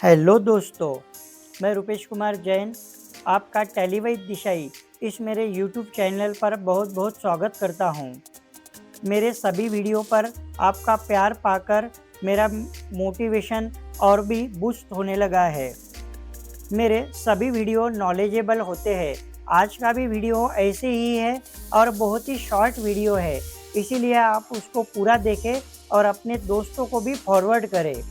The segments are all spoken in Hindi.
हेलो दोस्तों, मैं रुपेश कुमार जैन आपका टेलीवाइज दिशाई इस मेरे यूट्यूब चैनल पर बहुत बहुत स्वागत करता हूं। मेरे सभी वीडियो पर आपका प्यार पाकर मेरा मोटिवेशन और भी बूस्ट होने लगा है। मेरे सभी वीडियो नॉलेजेबल होते हैं। आज का भी वीडियो ऐसे ही है और बहुत ही शॉर्ट वीडियो है, इसीलिए आप उसको पूरा देखें और अपने दोस्तों को भी फॉरवर्ड करें।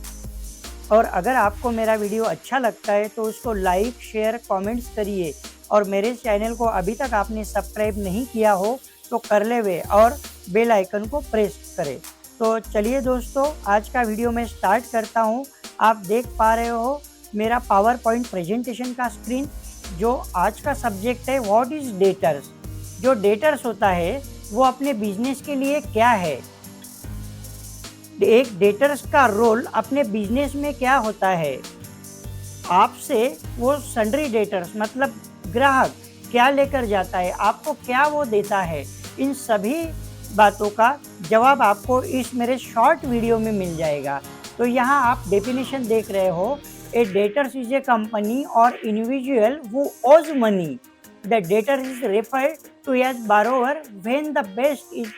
और अगर आपको मेरा वीडियो अच्छा लगता है तो उसको लाइक, शेयर, कमेंट्स करिए और मेरे चैनल को अभी तक आपने सब्सक्राइब नहीं किया हो तो कर ले वे और बेल आइकन को प्रेस करें। तो चलिए दोस्तों, आज का वीडियो मैं स्टार्ट करता हूँ। आप देख पा रहे हो मेरा पावर पॉइंट प्रेजेंटेशन का स्क्रीन। जो आज का सब्जेक्ट है व्हाट इज़ डेटर्स। जो डेटर्स होता है वो अपने बिजनेस के लिए क्या है, एक डेटर्स का रोल अपने बिजनेस में क्या होता है, आपसे वो सन्ड्री डेटर्स मतलब ग्राहक क्या लेकर जाता है, आपको क्या वो देता है, इन सभी बातों का जवाब आपको इस मेरे शॉर्ट वीडियो में मिल जाएगा। तो यहाँ आप डेफिनेशन देख रहे हो, a debtors is a company or individual who owes money. The debtor is referred to as borrower when the best is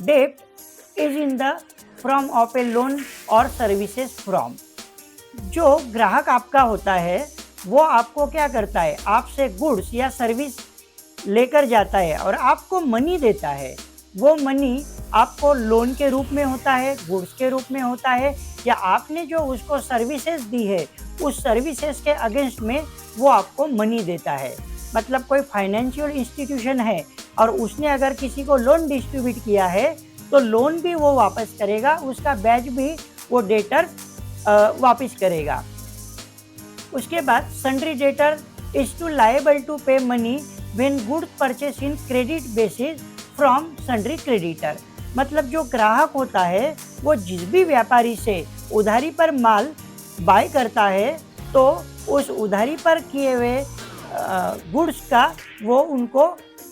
debt is in the from of a loan or services from. जो ग्राहक आपका होता है वो आपको क्या करता है, आपसे गुड्स या सर्विस लेकर जाता है और आपको मनी देता है। वो मनी आपको लोन के रूप में होता है, गुड्स के रूप में होता है, या आपने जो उसको सर्विसेज दी है उस सर्विसेज के अगेंस्ट में वो आपको मनी देता है। मतलब कोई फाइनेंशियल इंस्टीट्यूशन है और उसने अगर किसी को लोन डिस्ट्रीब्यूट किया है तो लोन भी वो वापस करेगा, उसका ब्याज भी वो डेटर वापस करेगा। उसके बाद sundry debtor is to liable to pay money when good purchase in credit basis from sundry creditor. मतलब जो ग्राहक होता है वो जिस भी व्यापारी से उधारी पर माल बाय करता है तो उस उधारी पर किए हुए गुड्स का वो उनको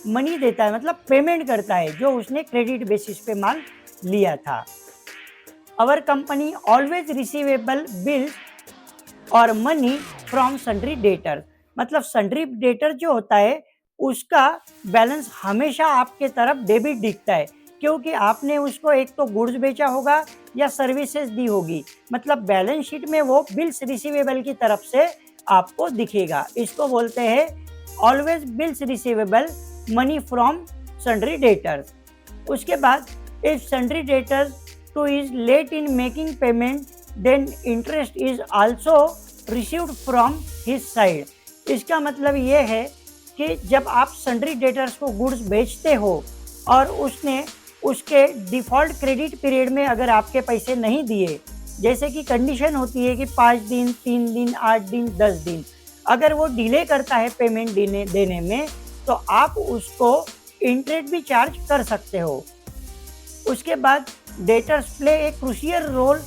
मनी देता है, मतलब पेमेंट करता है जो उसने क्रेडिट बेसिस पे माल लिया था। Our company always receivable bills और मनी फ्रॉम सन्ड्री डेटर। मतलब सन्ड्री डेटर जो होता है उसका बैलेंस हमेशा आपके तरफ डेबिट दिखता है, क्योंकि आपने उसको एक तो गुड्स बेचा होगा या सर्विसेज दी होगी। मतलब बैलेंस शीट में वो बिल्स रिसीवेबल की तरफ से आपको दिखेगा। इसको बोलते हैं always bills receivable money from sundry debtors. उसके बाद if sundry debtors too is late in making payment then interest is also received from his side. इसका मतलब ये है कि जब आप सन्ड्री डेटर्स को गुड्स बेचते हो और उसने उसके डिफ़ॉल्ट क्रेडिट पीरियड में अगर आपके पैसे नहीं दिए, जैसे कि कंडीशन होती है कि 5 दिन, 3 दिन, 8 दिन, 10 दिन, अगर वो डिले करता है पेमेंट देने में तो आप उसको इंटरेस्ट भी चार्ज कर सकते हो। उसके बाद debtors play a crucial role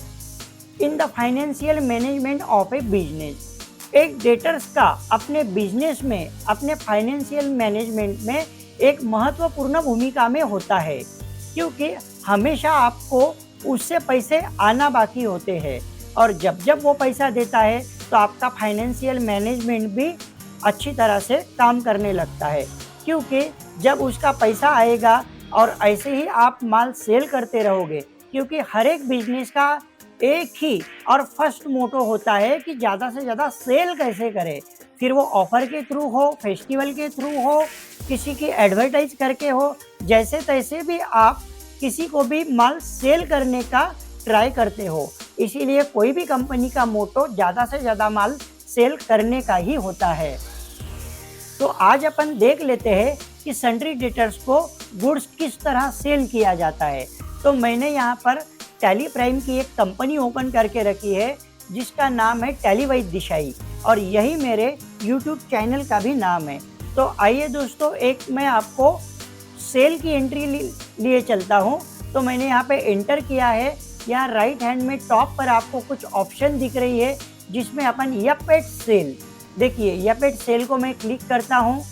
in the financial management of a business. एक डेटर्स का अपने बिजनेस में, अपने फाइनेंशियल मैनेजमेंट में एक महत्वपूर्ण भूमिका में होता है, क्योंकि हमेशा आपको उससे पैसे आना बाकी होते हैं और जब जब वो पैसा देता है तो आपका फाइनेंशियल मैनेजमेंट भी अच्छी तरह से काम करने लगता है, क्योंकि जब उसका पैसा आएगा और ऐसे ही आप माल सेल करते रहोगे, क्योंकि हर एक बिजनेस का एक ही और फर्स्ट मोटो होता है कि ज़्यादा से ज़्यादा सेल कैसे करें। फिर वो ऑफ़र के थ्रू हो, फेस्टिवल के थ्रू हो, किसी की एडवर्टाइज करके हो, जैसे तैसे भी आप किसी को भी माल सेल करने का ट्राई करते हो। इसीलिए कोई भी कंपनी का मोटो ज़्यादा से ज़्यादा माल सेल करने का ही होता है। तो आज अपन देख लेते हैं कि सन्ड्री डेटर्स को गुड्स किस तरह सेल किया जाता है। तो मैंने यहाँ पर टैली प्राइम की एक कंपनी ओपन करके रखी है जिसका नाम है टेलीवाइज दिशाई, और यही मेरे यूट्यूब चैनल का भी नाम है। तो आइए दोस्तों, एक मैं आपको सेल की एंट्री लिए चलता हूँ। तो मैंने यहाँ पे एंटर किया है। यहाँ राइट हैंड में टॉप पर आपको कुछ ऑप्शन दिख रही है जिसमें अपन यप एट सेल, देखिए यप एट सेल को मैं क्लिक करता हूँ।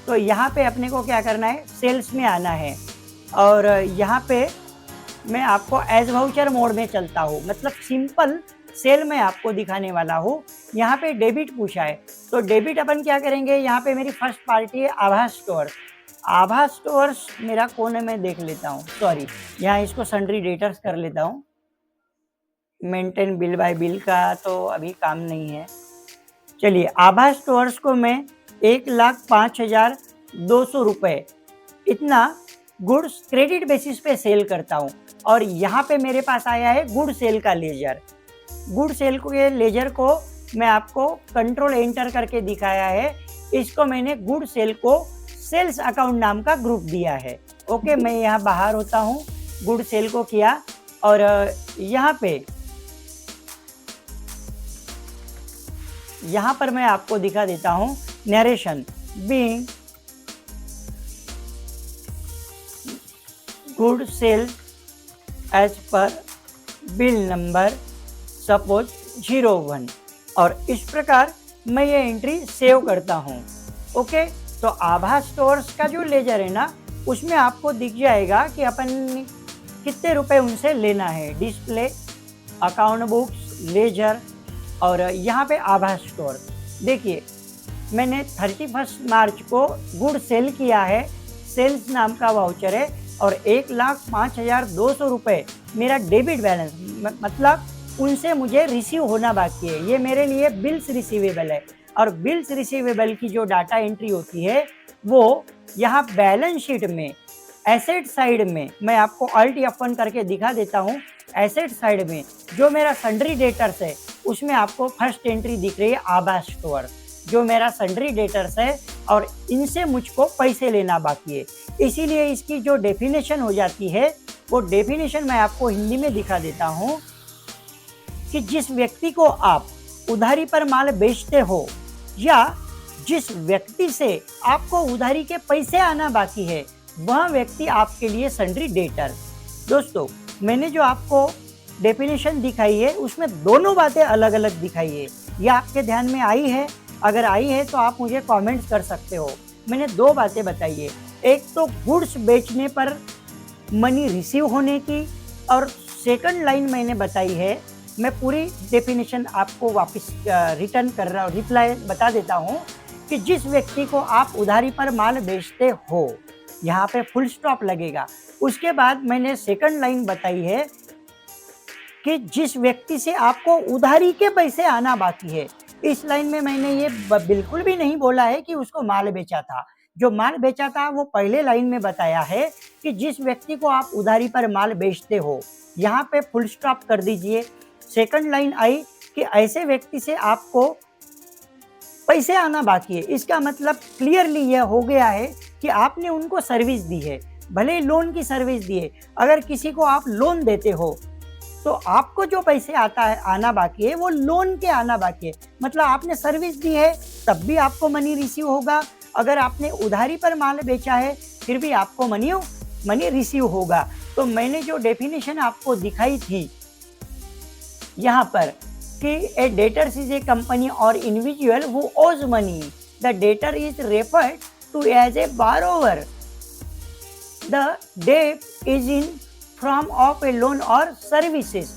तो यहाँ पे अपने को क्या करना है, सेल्स में आना है और यहाँ पे मैं आपको एज वाउचर मोड में चलता हूँ। मतलब सिंपल सेल मैं आपको दिखाने वाला हूँ। यहाँ पे डेबिट पूछा है, तो डेबिट अपन क्या करेंगे, यहाँ पे मेरी फर्स्ट पार्टी है आभा स्टोर्स। आभा स्टोर्स मेरा कोने में देख लेता हूँ, सॉरी यहाँ इसको सन्ड्री डेटर्स कर लेता हूँ। मेंटेन बिल बाय बिल का तो अभी काम नहीं है। चलिए आभा स्टोर्स को मैं 1,05,200 रुपये इतना गुड्स क्रेडिट बेसिस पे सेल करता हूँ। और यहाँ पे मेरे पास आया है गुड सेल का लेजर। गुड सेल के लेजर को मैं आपको कंट्रोल एंटर करके दिखाया है। इसको मैंने गुड सेल को सेल्स अकाउंट नाम का ग्रुप दिया है। ओके, मैं यहाँ बाहर होता हूँ, गुड सेल को किया और यहाँ पर मैं आपको दिखा देता हूँ narration being good sale as per bill number suppose 01 और इस प्रकार मैं ये एंट्री सेव करता हूँ। ओके, तो आभा स्टोर्स का जो लेजर है ना, उसमें आपको दिख जाएगा कि अपन कितने रुपए उनसे लेना है। डिस्प्ले, अकाउंट बुक्स, लेजर और यहाँ पे आभा स्टोर। देखिए मैंने 31 मार्च को गुड सेल किया है, सेल्स नाम का वाउचर है और 1,05,200 रुपये मेरा डेबिट बैलेंस, मतलब उनसे मुझे रिसीव होना बाकी है। ये मेरे लिए बिल्स रिसीवेबल है और बिल्स रिसीवेबल की जो डाटा एंट्री होती है वो यहाँ बैलेंस शीट में एसेट साइड में, मैं आपको Alt F1 करके दिखा देता हूँ। एसेट साइड में जो मेरा सन्ड्री डेटर्स है उसमें आपको फर्स्ट एंट्री दिख रही है आभा स्टोर, जो मेरा सन्ड्री डेटर्स है और इनसे मुझको पैसे लेना बाकी है। इसीलिए इसकी जो डेफिनेशन हो जाती है वो डेफिनेशन मैं आपको हिंदी में दिखा देता हूँ कि जिस व्यक्ति को आप उधारी पर माल बेचते हो या जिस व्यक्ति से आपको उधारी के पैसे आना बाकी है वह व्यक्ति आपके लिए सन्ड्री डेटर। दोस्तों मैंने जो आपको डेफिनेशन दिखाई है उसमें दोनों बातें अलग अलग दिखाई है। यह आपके ध्यान में आई है? अगर आई है तो आप मुझे कमेंट्स कर सकते हो। मैंने दो बातें बताई है, एक तो गुड्स बेचने पर मनी रिसीव होने की और सेकंड लाइन मैंने बताई है, मैं पूरी डेफिनेशन आपको वापस रिटर्न कर रहा हूँ, रिप्लाई बता देता हूँ कि जिस व्यक्ति को आप उधारी पर माल बेचते हो, यहाँ पे फुल स्टॉप लगेगा। उसके बाद मैंने सेकंड लाइन बताई है कि जिस व्यक्ति से आपको उधारी के पैसे आना बाकी है। इस लाइन में मैंने ये बिल्कुल भी नहीं बोला है कि उसको माल बेचा था। जो माल बेचा था वो पहले लाइन में बताया है कि जिस व्यक्ति को आप उधारी पर माल बेचते हो, यहाँ पे फुल स्टॉप कर दीजिए। सेकंड लाइन आई कि ऐसे व्यक्ति से आपको पैसे आना बाकी है। इसका मतलब क्लियरली यह हो गया है कि आपने उनको सर्विस दी है, भले ही लोन की सर्विस दी है। अगर किसी को आप लोन देते हो तो आपको जो पैसे आना बाकी है वो लोन के आना बाकी है, मतलब आपने सर्विस दी है तब भी आपको मनी रिसीव होगा। अगर आपने उधारी पर माल बेचा है फिर भी आपको मनी रिसीव होगा। तो मैंने जो डेफिनेशन आपको दिखाई थी यहाँ पर कि a debtors is a company or individual who owes money, the debtor is referred to as a borrower, the debt is in from of a loan or services.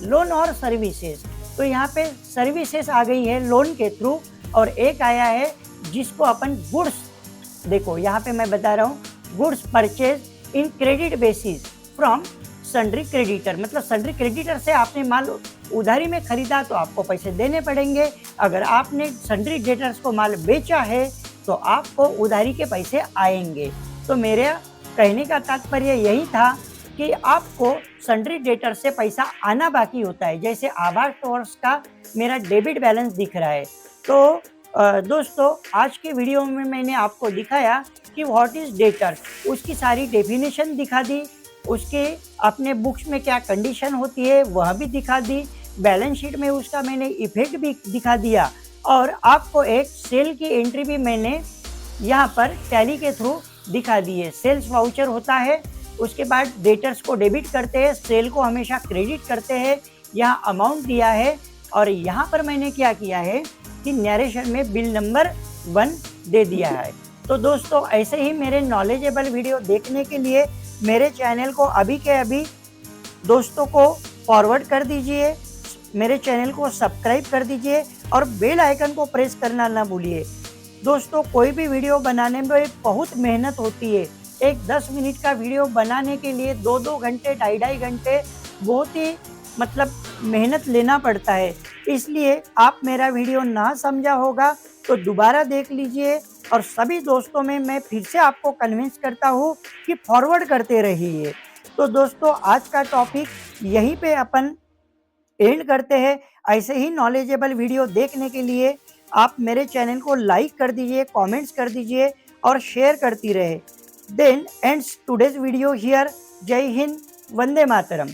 तो यहाँ पे सर्विसेज आ गई है लोन के थ्रू और एक आया है जिसको अपन गुड्स, देखो यहाँ पे मैं बता रहा हूँ goods purchase in credit basis from sundry creditor, मतलब सन्ड्री क्रेडिटर से आपने माल उधारी में खरीदा तो आपको पैसे देने पड़ेंगे। अगर आपने सन्ड्री डेटर्स को माल बेचा है तो आपको उधारी के पैसे आएंगे। तो मेरे कहने का तात्पर्य यही था कि आपको सन्ड्री डेटर से पैसा आना बाकी होता है। जैसे आभा स्टोर्स का मेरा डेबिट बैलेंस दिख रहा है। तो दोस्तों आज के वीडियो में मैंने आपको दिखाया कि व्हाट इज़ डेटर, उसकी सारी डेफिनेशन दिखा दी, उसके अपने बुक्स में क्या कंडीशन होती है वह भी दिखा दी, बैलेंस शीट में उसका मैंने इफेक्ट भी दिखा दिया और आपको एक सेल की एंट्री भी मैंने यहाँ पर टैली के थ्रू दिखा दी है। सेल्स वाउचर होता है, उसके बाद डेटर्स को डेबिट करते हैं, सेल को हमेशा क्रेडिट करते हैं। यहाँ अमाउंट दिया है और यहाँ पर मैंने क्या किया है कि नरेशन में बिल नंबर 1 दे दिया है। तो दोस्तों ऐसे ही मेरे नॉलेजेबल वीडियो देखने के लिए मेरे चैनल को अभी के अभी दोस्तों को फॉरवर्ड कर दीजिए, मेरे चैनल को सब्सक्राइब कर दीजिए और बेल आइकन को प्रेस करना ना भूलिए। दोस्तों, कोई भी वीडियो बनाने में बहुत मेहनत होती है। एक 10 मिनट का वीडियो बनाने के लिए 2-2 घंटे, ढाई-ढाई घंटे बहुत ही मेहनत लेना पड़ता है। इसलिए आप मेरा वीडियो ना समझा होगा तो दोबारा देख लीजिए और सभी दोस्तों में मैं फिर से आपको कन्विंस करता हूँ कि फॉरवर्ड करते रहिए। तो दोस्तों, आज का टॉपिक यहीं पे अपन एंड करते हैं। ऐसे ही नॉलेजेबल वीडियो देखने के लिए आप मेरे चैनल को लाइक कर दीजिए, कमेंट्स कर दीजिए और शेयर करती रहे। Then ends today's video here. Jai Hind, Vande Mataram.